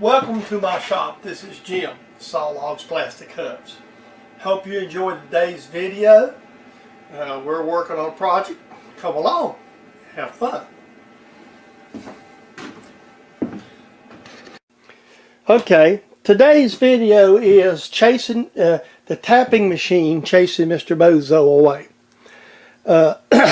Welcome to my shop. This is Jim, Saw Logs Plastic Hubs. Hope you enjoyed today's video. We're working on a project. Come along, have fun. Okay, today's video is chasing the tapping machine, chasing Mr. Bozo away.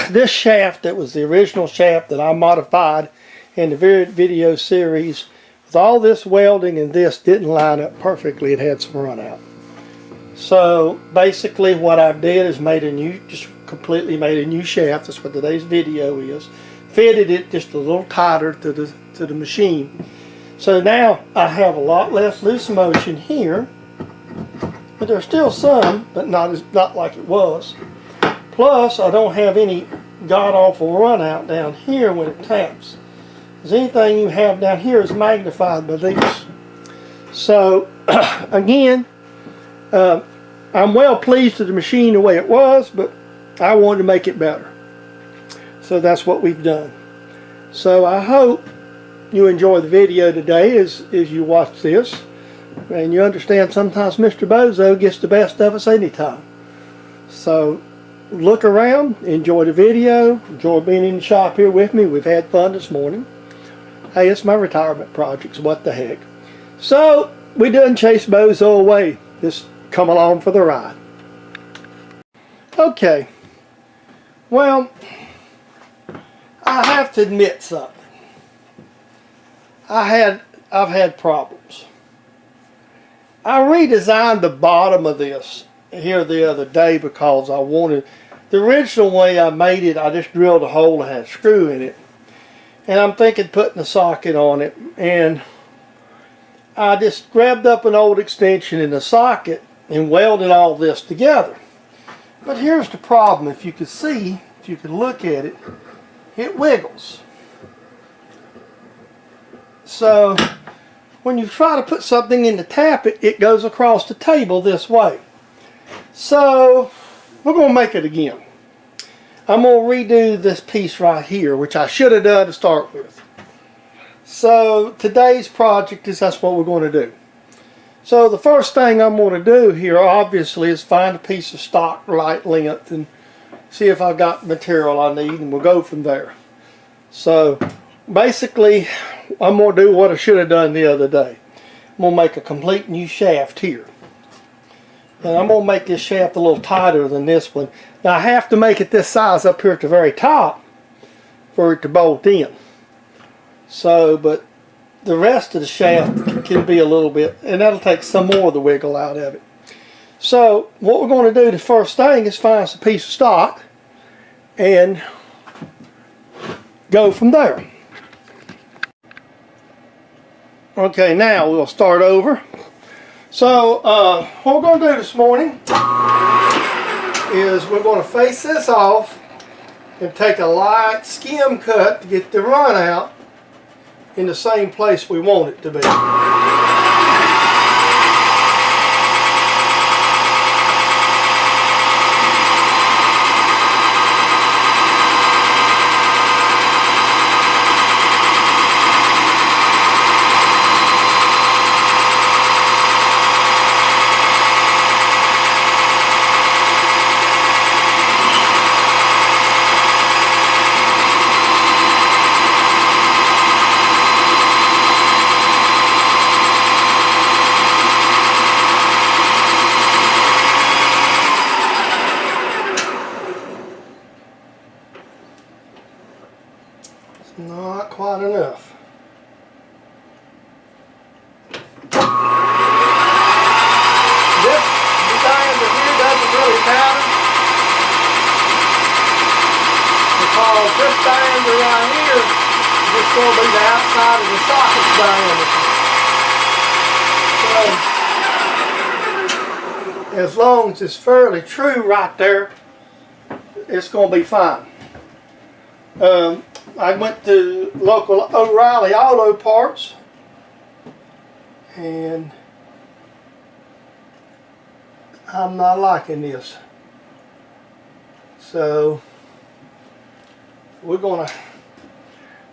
This shaft, that was the original shaft that I modified in the video series, with all this welding and this didn't line up perfectly. It had some run out. So basically what I did is just completely made a new shaft. That's what today's video is. Fitted it just a little tighter to the machine. So now I have a lot less loose motion here, but there's still some, but not like it was. Plus I don't have any god-awful run out down here when it taps. Because anything you have down here is magnified by these. So again, I'm well pleased with the machine the way it was, but I wanted to make it better. So that's what we've done. So I hope you enjoy the video today as you watch this. And you understand sometimes Mr. Bozo gets the best of us anytime. So look around, enjoy the video, enjoy being in the shop here with me. We've had fun this morning. Hey, it's my retirement projects, what the heck. So we done chase Bozo away. Just come along for the ride. Okay, well, I have to admit something. I've had problems. I redesigned the bottom of this here the other day because I wanted, the original way I made it, I just drilled a hole and had a screw in it. And I'm thinking putting a socket on it, and I just grabbed up an old extension in the socket and welded all this together. But here's the problem. If you could see, if you could look at it, it wiggles. So when you try to put something in to tap it, it goes across the table this way. So we're going to make it again. I'm going to redo this piece right here, which I should have done to start with. So today's project is, that's what we're going to do. So the first thing I'm going to do here obviously is find a piece of stock right length and see if I've got the material I need, and we'll go from there. So basically I'm going to do what I should have done the other day. I'm going to make a complete new shaft here. And I'm going to make this shaft a little tighter than this one. Now I have to make it this size up here at the very top for it to bolt in. So, but the rest of the shaft can be a little bit, and that'll take some more of the wiggle out of it. So what we're going to do, the first thing, is find us a piece of stock and go from there. Okay, now we'll start over. So what we're going to do this morning is we're going to face this off and take a light skim cut to get the run out in the same place we want it to be. Not quite enough. This diameter here doesn't really matter, because this diameter right here is just going to be the outside of the socket's diameter. So as long as it's fairly true right there, it's going to be fine. I went to local O'Reilly Auto Parts, and I'm not liking this. So we're going to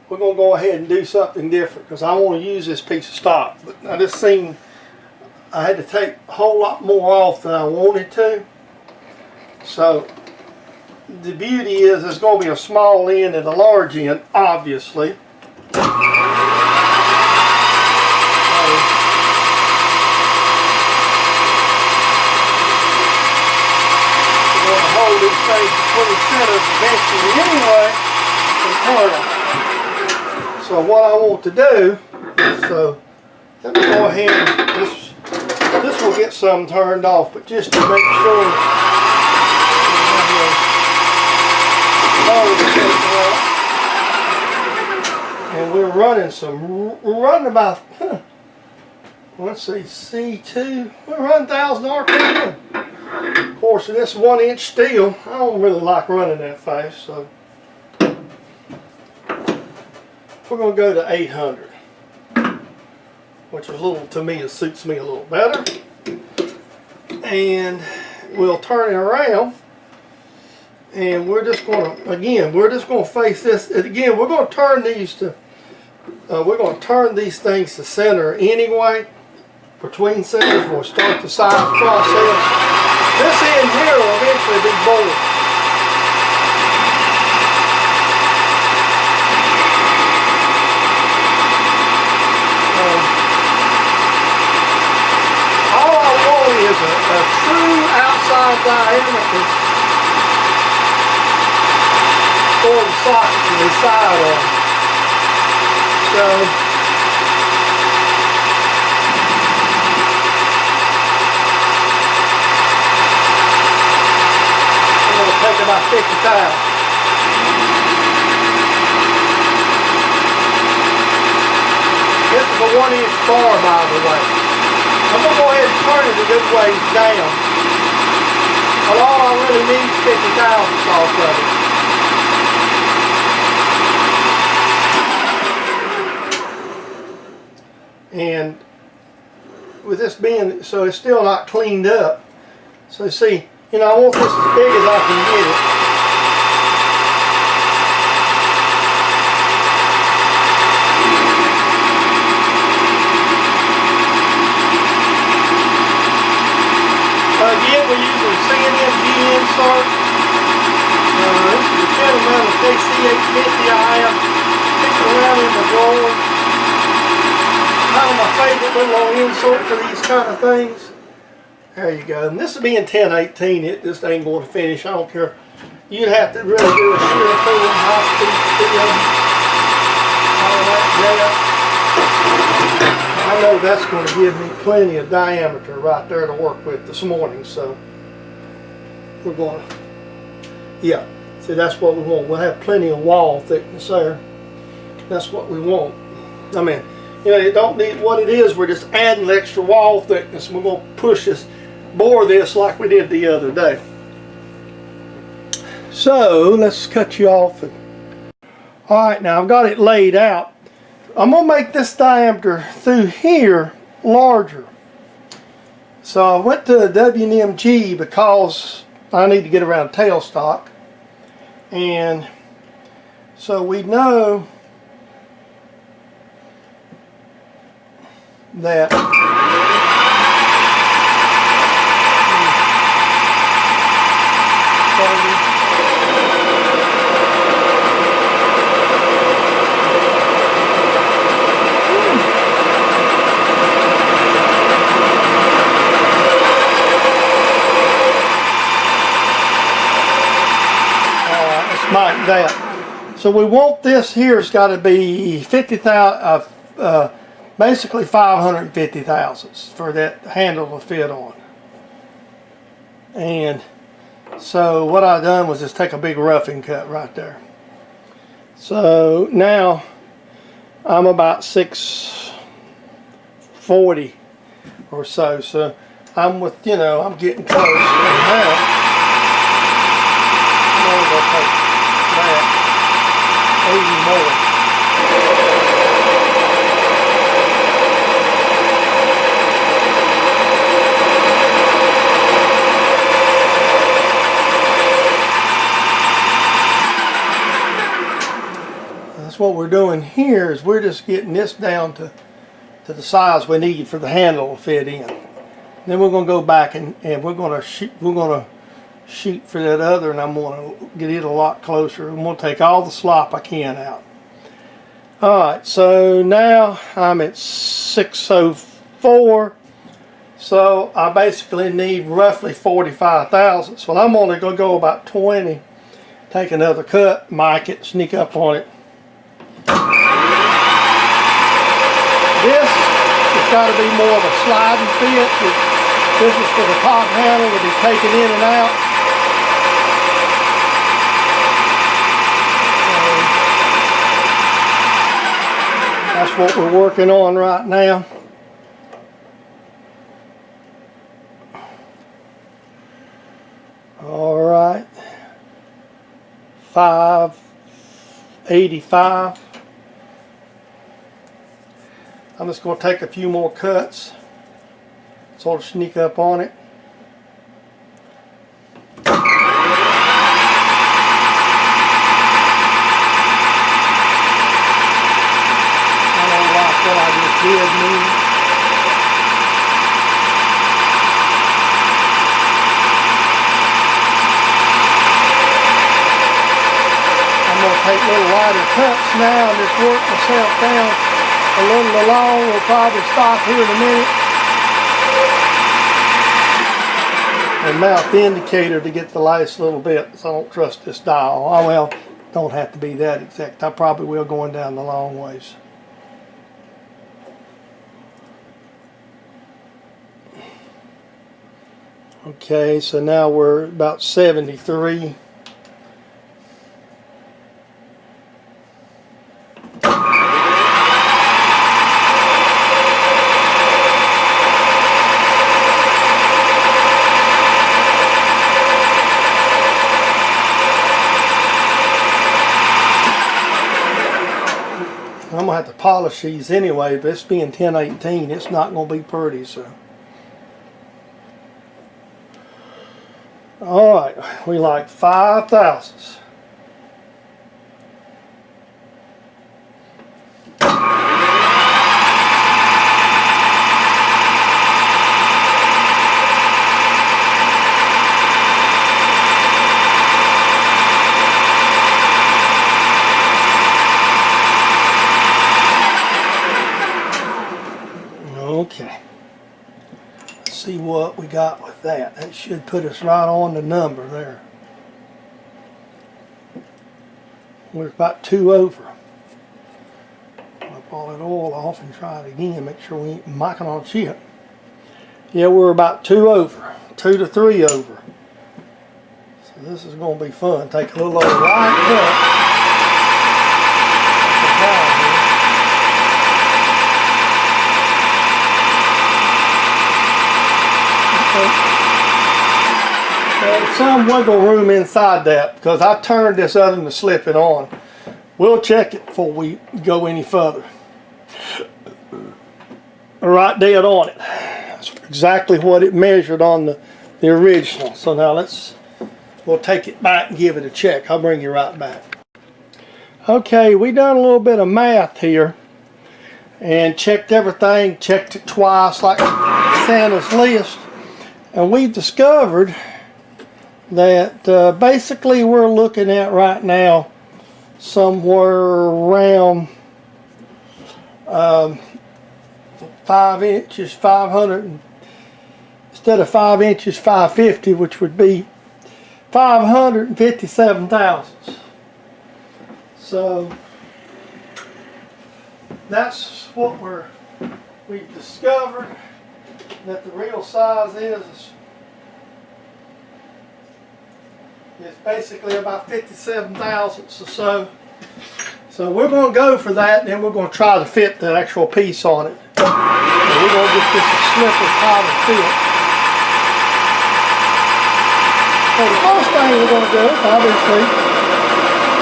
we're going to go ahead and do something different because I want to use this piece of stock. But I just seen I had to take a whole lot more off than I wanted to. So the beauty is there's going to be a small end and a large end, obviously. Hold these things between centers eventually anyway for the porta. So what I want to do, so let me go ahead and this will get some turned off, but just to make sure and we're running about let's see, C2, we're running 1,000 RPM. Of course, this 1-inch steel, I don't really like running that fast, so we're going to go to 800, which is a little, to me, it suits me a little better. And we'll turn it around, and we're just going to, again, we're just going to face this. Again, we're going to turn these to, we're going to turn these things to center anyway. Between centers, we'll start the size process. This end here will eventually be bored. All I want is a true outside diameter for the socket to decide on. So take about 50 tiles. This is a 1-inch bar, by the way. I'm going to go ahead and turn it a good ways down. But all I really need is 50 thousandths off of it. And with this being, so it's still not cleaned up. So see, you know, I want this as big as I can get it. Again, we're using CNMG insert. This is a gentleman with KC850 I have picking around in the drawer. Kind of my favorite little insert for these kind of things. There you go. And this will be in 1018. It just ain't going to finish. I don't care. You'd have to really do a shear pull, high speed steel, all that. I know that's going to give me plenty of diameter right there to work with this morning. So we're going to, yeah. See, that's what we want. We'll have plenty of wall thickness there. That's what we want. I mean, you know, you don't need what it is. We're just adding extra wall thickness. We're going to push this, bore this like we did the other day. So let's cut you off. Alright, now I've got it laid out. I'm going to make this diameter through here larger. So I went to a WNMG because I need to get around tailstock. And so we know that like that. So we want this here, it's got to be 50,000, basically 550 thousandths for that handle to fit on. And so what I done was just take a big roughing cut right there. So now I'm about 640 or so. So I'm with, you know, I'm getting close. And now I'm going to take that 80 more. That's what we're doing here, is we're just getting this down to the size we need for the handle to fit in. Then we're going to go back and we're going to shoot for that other, and I'm going to get it a lot closer. I'm going to take all the slop I can out. Alright, so now I'm at 604. So I basically need roughly 45 thousandths. So I'm only going to go about 20. Take another cut, mic it, sneak up on it. This has got to be more of a sliding fit. This is for the top handle to be taken in and out. That's what we're working on right now. All right, 585. I'm just going to take a few more cuts, sort of sneak up on it. I don't like what I just did, man. I'm going to take little lighter cuts now and just work myself down a little along. We'll probably stop here in a minute and mount the indicator to get the last little bit, so I don't trust this dial. Oh well, don't have to be that exact. I probably will going down the long ways. Okay, so now we're about 73. I'm going to have to polish these anyway, but it's being 1018, it's not going to be pretty, so. Alright, we like 5 thousandths. Okay, let's see what we got with that. That should put us right on the number there. We're about 2 over. I'll pull that oil off and try it again, make sure we ain't micing on chip. Yeah, we're about 2 over, 2 to 3 over. So this is going to be fun. Take a little old light cut. There's some wiggle room inside that because I turned this oven to slip it on. We'll check it before we go any further. Right dead on it. That's exactly what it measured on the original. So now we'll take it back and give it a check. I'll bring you right back. Okay, we done a little bit of math here and checked everything, checked it twice like Santa's list. And we've discovered that basically we're looking at right now somewhere around 5 inches, 500, instead of 5 inches, 550, which would be 557 thousandths. So that's what we've discovered. That the real size is basically about 57 thousandths or so. So we're going to go for that, and then we're going to try to fit the actual piece on it. And we're going to get this a slip as tight as fit. So the first thing we're going to do, obviously,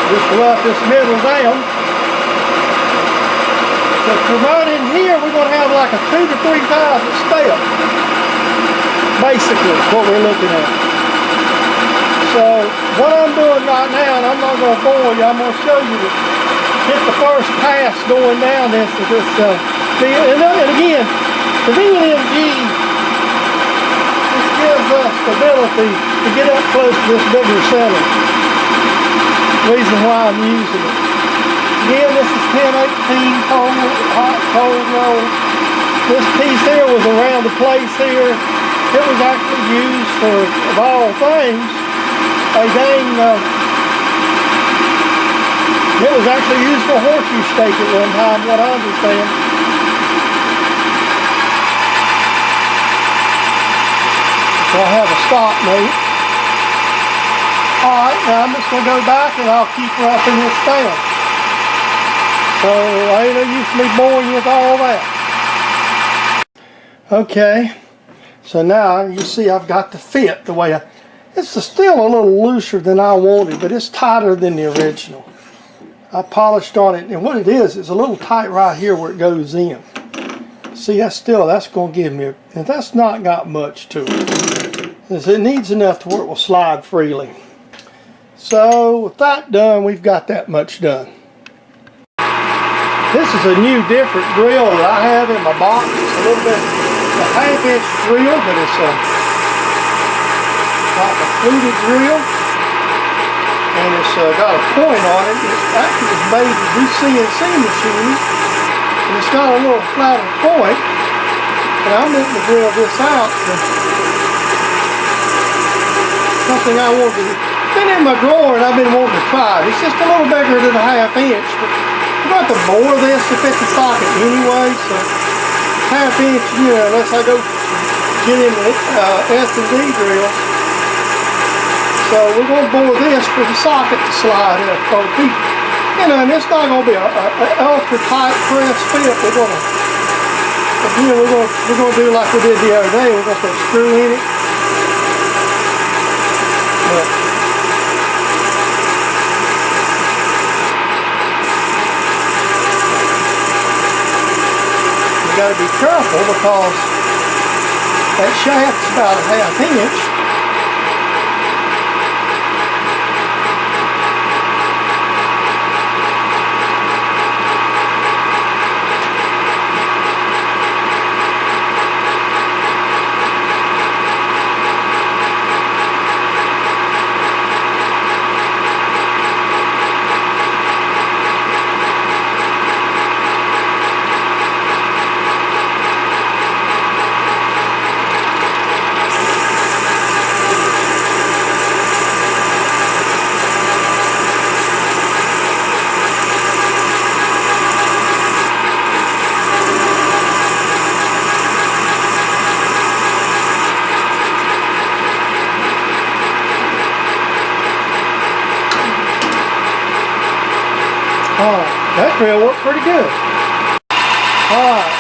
just rough this middle down. So from right in here, we're going to have like a 2 to 3 thousandth step. Basically, is what we're looking at. So what I'm doing right now, and I'm not going to bore you, I'm going to show you hit the first pass going down this and again, the VNMG, this gives us the ability to get up close to this bigger center. Reason why I'm using it. Again, this is 1018 hot cold roll. This piece here was around the place here. It was actually used for, of all things, a dang, it was actually used for a horseshoe stake at one time, what I understand. So I have a stop note. Alright, now I'm just going to go back and I'll keep roughing this down. So ain't no use me boring you with all that. Okay, so now you see I've got the fit the way it's still a little looser than I wanted, but it's tighter than the original. I polished on it, and what it is a little tight right here where it goes in. See, that's going to give me, and that's not got much to it. It needs enough to where it will slide freely. So with that done, we've got that much done. This is a new different drill that I have in my box. It's a little bit, a half-inch drill, but it's like a fluted drill. And it's got a point on it. It actually was made to do CNC machines. And it's got a little flatter point. And I'm going to drill this out. Something I wanted to do. It's been in my drawer and I've been wanting to try it. It's just a little bigger than a half-inch. I'm going to have to bore this to fit the socket anyway. So half-inch, you know, unless I go get in the S&D drill. So we're going to bore this for the socket to slide in. You know, and it's not going to be an ultra tight press fit. We're going to do like we did the other day. We're going to put a screw in it. But you got to be careful because that shaft's about a half-inch. That drill worked pretty good. Alright,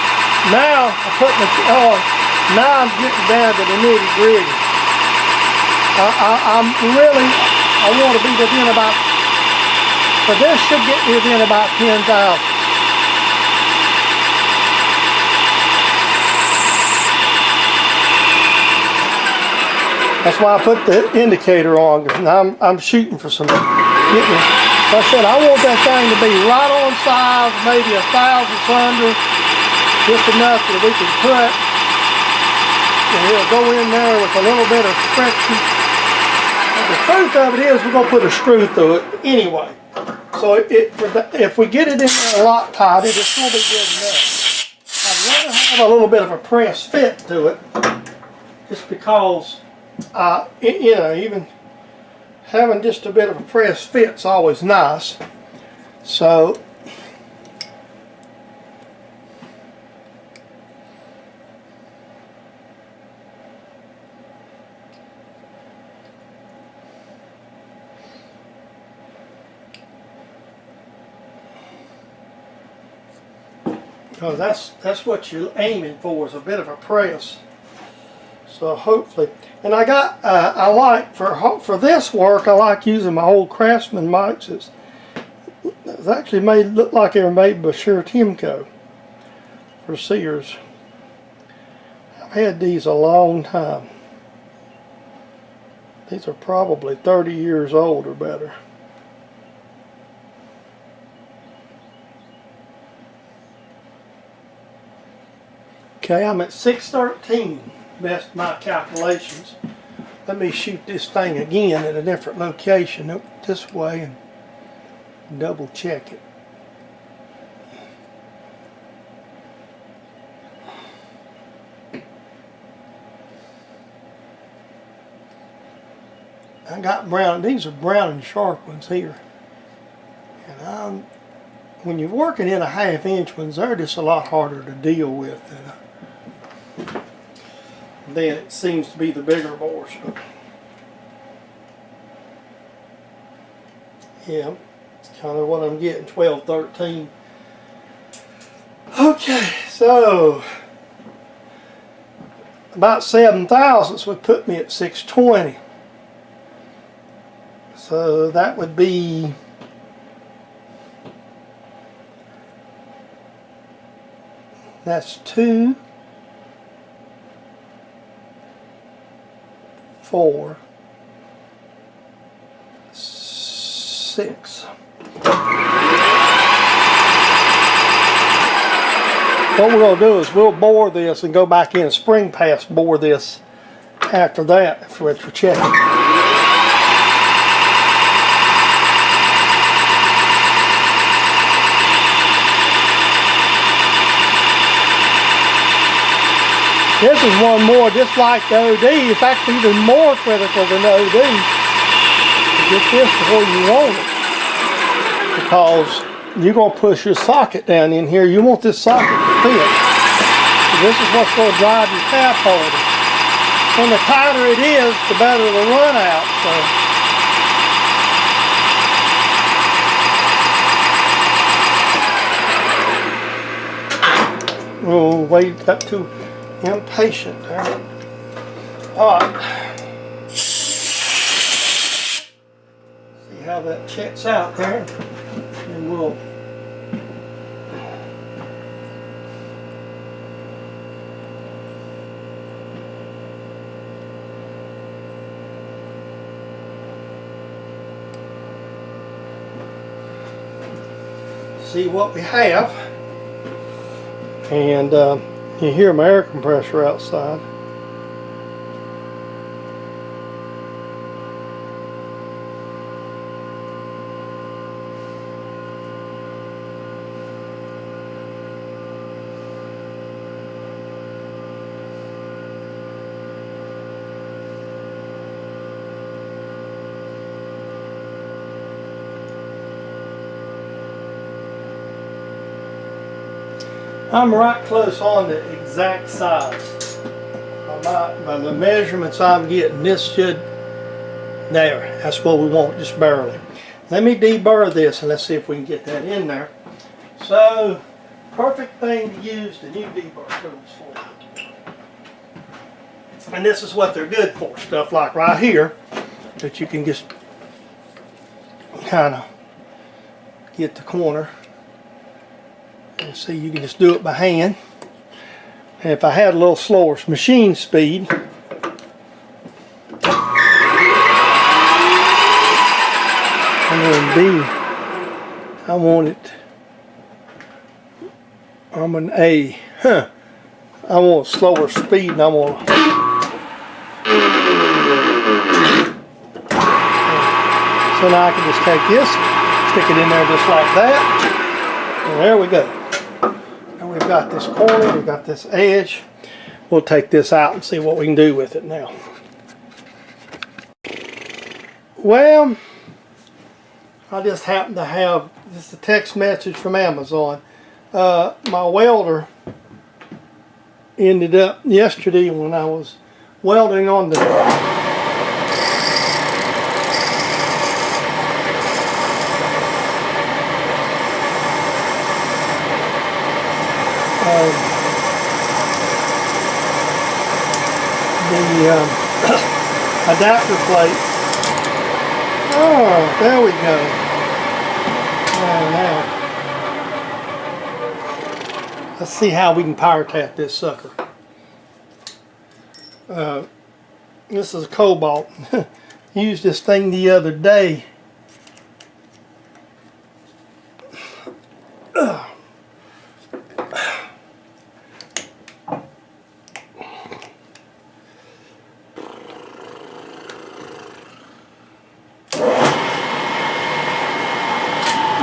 now I'm getting down to the nitty gritty. I want to be within about, for this should get me within about 10 thousandths. That's why I put the indicator on, because now I'm shooting for some, like I said, I want that thing to be right on size, maybe 1 thousandth under, just enough that we can put, and it'll go in there with a little bit of friction. And the truth of it is, we're going to put a screw through it anyway. So if we get it in there a lot tighter, it's going to be good enough. I'd rather have a little bit of a press fit to it, just because, you know, even having just a bit of a press fit's always nice. So because that's what you're aiming for, is a bit of a press. So hopefully, and I got I like for this work, I like using my old Craftsman mics. It's actually look like they were made by Timco for Sears. I've had these a long time. These are probably 30 years old or better. Okay, I'm at 613, best of my calculations. Let me shoot this thing again at a different location, this way, and double check it. I got brown, these are brown and sharp ones here. And when you're working in a 1/2 inch ones, they're just a lot harder to deal with than it seems to be the bigger bores. But yeah, it's kind of what I'm getting, 12, 13. Okay, so about 7 thousandths would put me at 620. So that would be that's 2, 4, 6. What we're going to do is we'll bore this and go back in and spring pass bore this after that for checking. This is one more just like the OD. It's actually even more critical than the OD to get this to where you want it, because you're going to push your socket down in here. You want this socket to fit. So this is what's going to drive your tap holder. And the tighter it is, the better the run out. So we'll wait up to impatient there. Alright. See how that checks out there. And we'll see what we have. And you hear my air compressor outside. I'm right close on the exact size. By the measurements I'm getting, this should, there, that's what we want, just barely. Let me deburr this and let's see if we can get that in there. So, perfect thing to use the new deburr tools for. And this is what they're good for, stuff like right here, that you can just kind of get the corner. And see, you can just do it by hand. And if I had a little slower machine speed, I want it, I'm an A, I want slower speed, and I want so now I can just take this, stick it in there just like that, and there we go. We've got this corner, we've got this edge. We'll take this out and see what we can do with it now. Well, I just happen to have, this is a text message from Amazon. My welder ended up yesterday when I was welding on the adapter plate. Oh, there we go. Now, let's see how we can power tap this sucker. This is a cobalt. Used this thing the other day.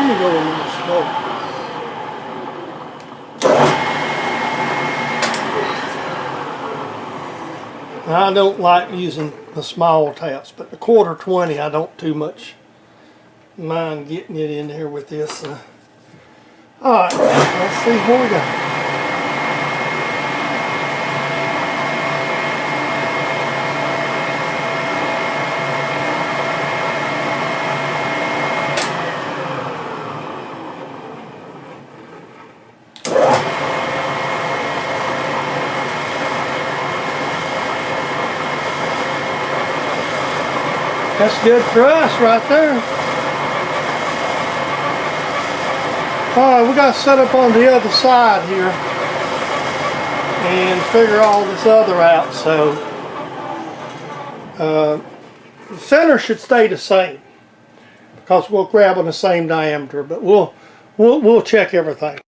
Let me go a little slow. I don't like using the small taps, but the 1/4 I don't too much mind getting it in there with this. Alright, let's see where we go. That's good for us right there. Alright, we got to set up on the other side here and figure all this other out. So the center should stay the same because we'll grab on the same diameter, but we'll check everything.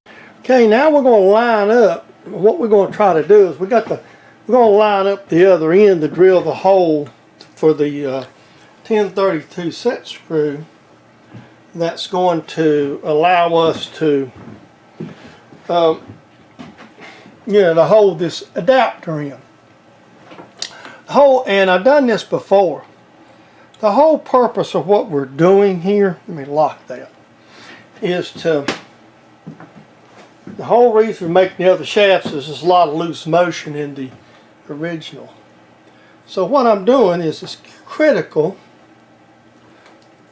Okay, now we're going to line up. What we're going to try to do is we're going to line up the other end to drill the hole for the 1032 set screw. That's going to allow us to to hold this adapter in. And I've done this before. The whole purpose of what we're doing here, let me lock that, is the whole reason for making the other shafts is there's a lot of loose motion in the original. So what I'm doing is it's critical.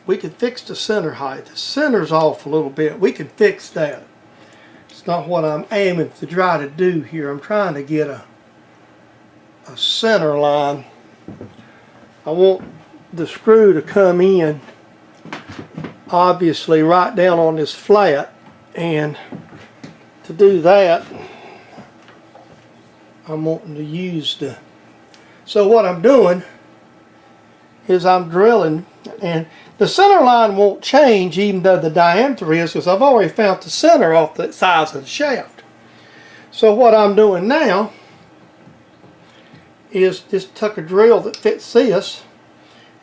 We can fix the center height. The center's off a little bit. We can fix that. It's not what I'm aiming to try to do here. I'm trying to get a center line. I want the screw to come in obviously right down on this flat, and to do that I'm wanting to use the, so what I'm doing is I'm drilling, and the center line won't change even though the diameter is, because I've already found the center off the size of the shaft. So what I'm doing now is just took a drill that fits this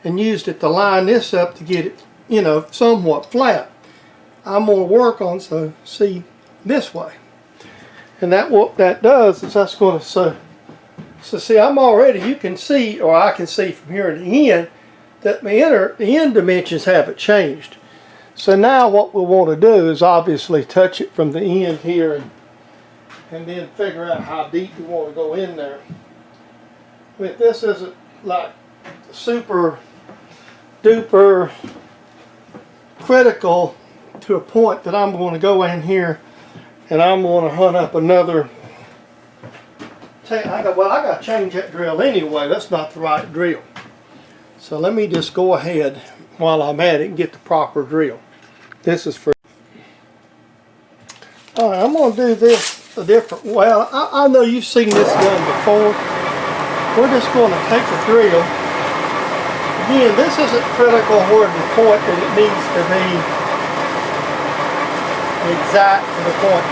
and used it to line this up to get it, you know, somewhat flat. I'm going to work on, so see, this way. And that what that does is that's going to, so see, I'm already, you can see, or I can see from here to the end, that the end dimensions haven't changed. So now what we want to do is obviously touch it from the end here and then figure out how deep we want to go in there. But this isn't like super duper critical to a point that I'm going to go in here and I'm going to hunt up another. I got to change that drill anyway. That's not the right drill. So let me just go ahead while I'm at it and get the proper drill. This is for. Alright, I'm going to do this a different way. Well, I know you've seen this done before. We're just going to take a drill. Again, this isn't critical where the point that it needs to be exact to the point.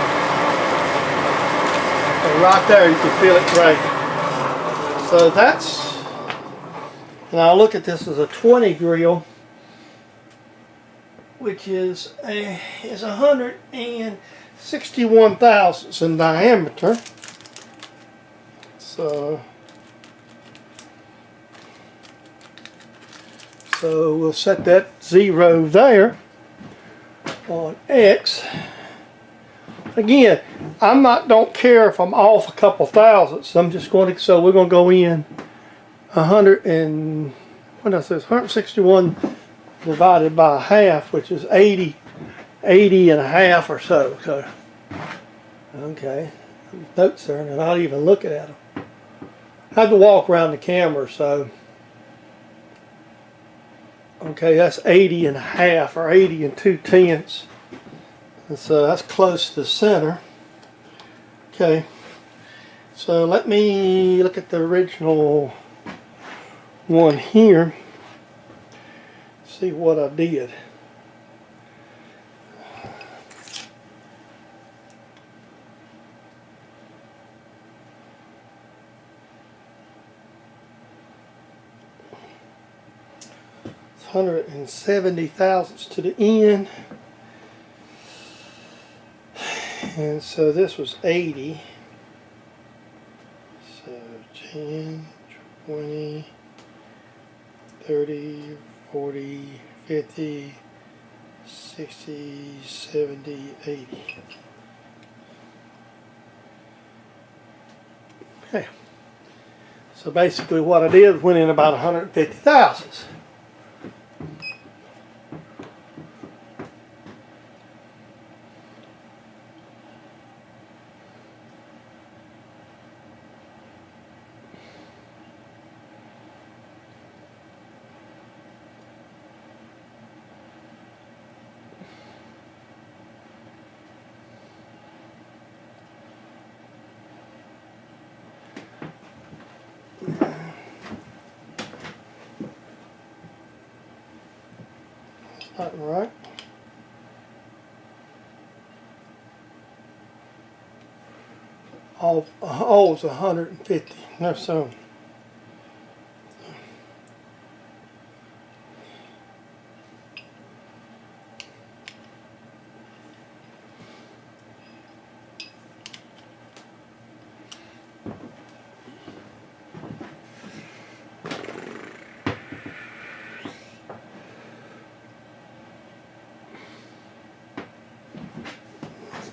And right there you can feel it break. So that's, and I'll look at this as a 20 drill, which is 161 thousandths in diameter. So we'll set that 0 there on X. Again, don't care if I'm off a couple thousandths. I'm just going to, so we're going to go in 161 divided by a half, which is 80 and a half or so. So, okay, notes there, and I'm not even looking at them. I had to walk around the camera, so. Okay, that's 80 and a half, or 80 and 2/10. And so that's close to the center. Okay, so let me look at the original one here. See what I did. It's 170 thousandths to the end. And so this was 80. So 10, 20, 30, 40, 50, 60, 70, 80. Okay. So basically what I did was went in about 150 thousandths. Not right. All it's 150. No, so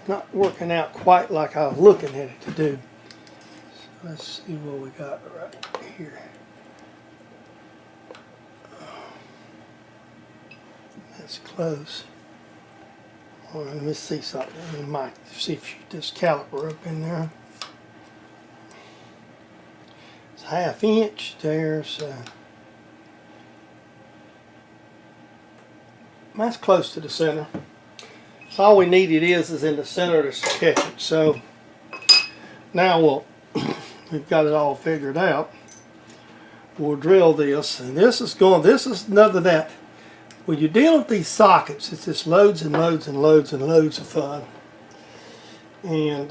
not working out quite like I was looking at it to do. So let's see what we got right here. That's close. All right, let me see something. We might see if you this caliper up in there. It's ½ inch there, so that's close to the center. So all we needed is in the center to catch it. So now we've got it all figured out. We'll drill this, and this is another that when you're dealing with these sockets, it's just loads and loads and loads and loads of fun. And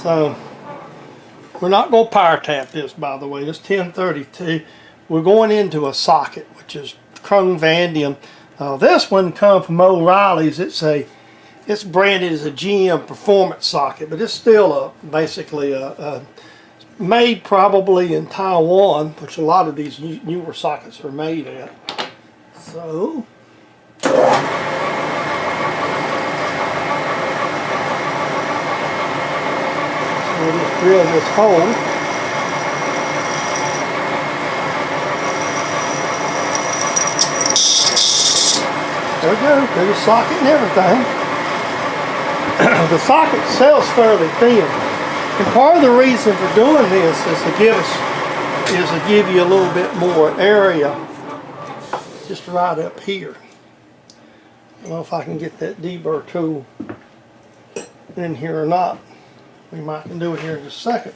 so we're not going to power tap this, by the way. This 1032. We're going into a socket, which is chrome vanadium. This one comes from O'Reilly's. It's branded as a GM performance socket, but it's still basically made probably in Taiwan, which a lot of these newer sockets are made at. So we'll just drill this hole. There we go, there's a socket and everything. The socket sells fairly thin. And part of the reason for doing this is to give you a little bit more area just right up here. I don't know if I can get that deburr tool in here or not. We might can do it here in just a second.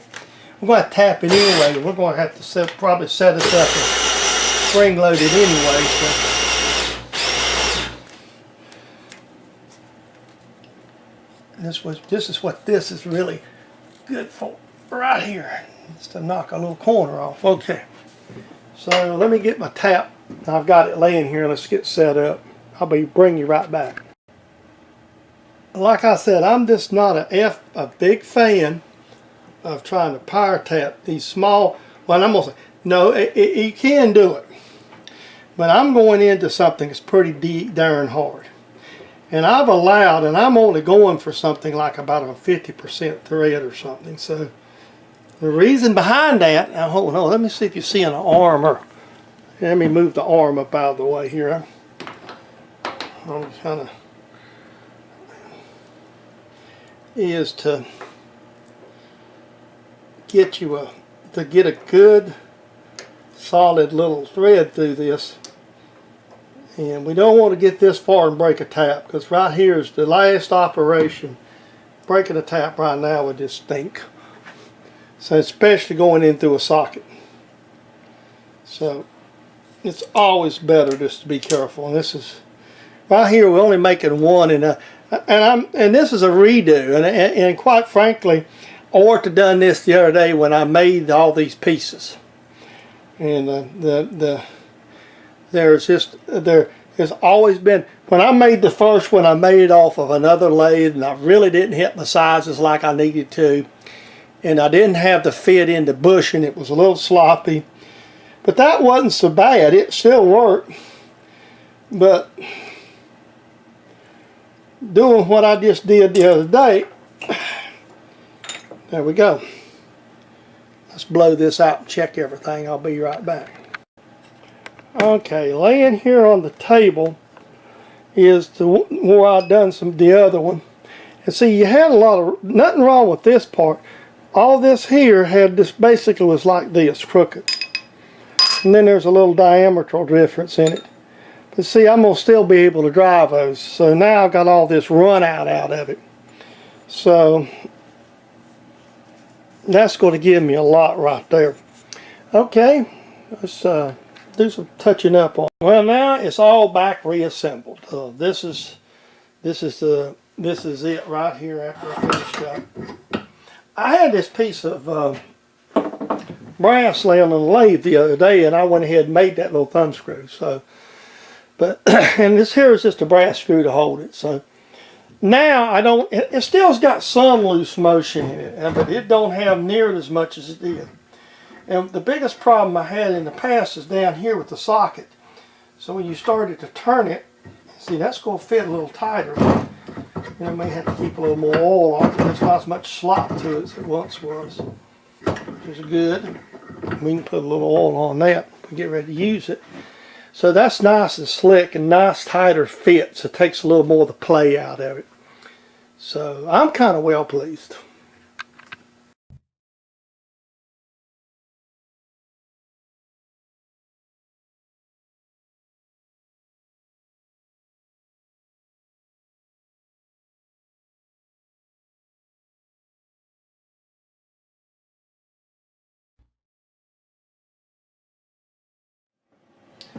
We're going to tap it anyway. We're going to have to probably set it up and spring load it anyway. So. This is what this is really good for right here. Just to knock a little corner off. Okay. So let me get my tap. I've got it laying here. Let's get set up. I'll bring you right back. Like I said, I'm just not a big fan of trying to power tap these small. Well, I'm gonna say no. You can do it, but I'm going into something that's pretty darn hard. And I've allowed, and I'm only going for something like about a 50% thread or something. So the reason behind that, now hold on, let me see if you see an arm, or let me move the arm up out of the way here. I'm just kind of is to get you to get a good solid little thread through this. And we don't want to get this far and break a tap, because right here is the last operation. Breaking a tap right now would just stink. So especially going in through a socket. So it's always better just to be careful. And this is right here, we're only making one, and And this is a redo, and quite frankly, I ought to done this the other day when I made all these pieces. And there has always been, when I made the first one, I made it off of another lathe, and I really didn't hit my sizes like I needed to, and I didn't have the fit into bushing. It was a little sloppy, but that wasn't so bad. It still worked. But doing what I just did the other day, there we go. Let's blow this out and check everything. I'll be right back. Okay, laying here on the table is where I've done the other one. And see, you had nothing wrong with this part. All this here had this, basically was like this, crooked. And then there's a little diametral difference in it. But see, I'm going to still be able to drive those. So now I've got all this run out of it. So that's going to give me a lot right there. Okay, let's do some touching up on it. Well, now it's all back reassembled. This is it right here after I finished up. I had this piece of brass laying on the lathe the other day, and I went ahead and made that little thumb screw. So, but and this here is just a brass screw to hold it. So now I don't. It still's got some loose motion in it, but it don't have near as much as it did. And the biggest problem I had in the past is down here with the socket. So when you started to turn it, see, that's going to fit a little tighter. You may have to keep a little more oil on it. There's not as much slop to it as it once was, which is good. We can put a little oil on that if we get ready to use it. So that's nice and slick and nice tighter fit. So it takes a little more of the play out of it. So I'm kind of well pleased.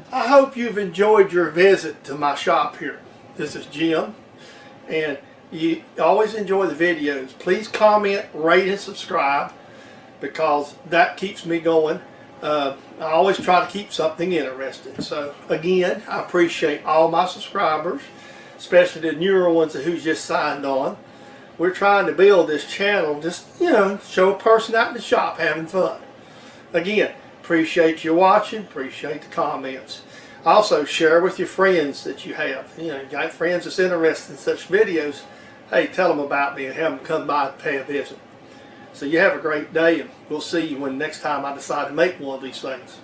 I hope you've enjoyed your visit to my shop here. This is Jim, and you always enjoy the videos. Please comment, rate, and subscribe, because that keeps me going. I always try to keep something interesting. So again, I appreciate all my subscribers, especially the newer ones who's just signed on. We're trying to build this channel, just, you know, show a person out in the shop having fun. Again, appreciate you watching, appreciate the comments. Also, share with your friends that you have. You know, you got friends that's interested in such videos. Hey, tell them about me and have them come by and pay a visit. So you have a great day, and we'll see you when next time I decide to make one of these things.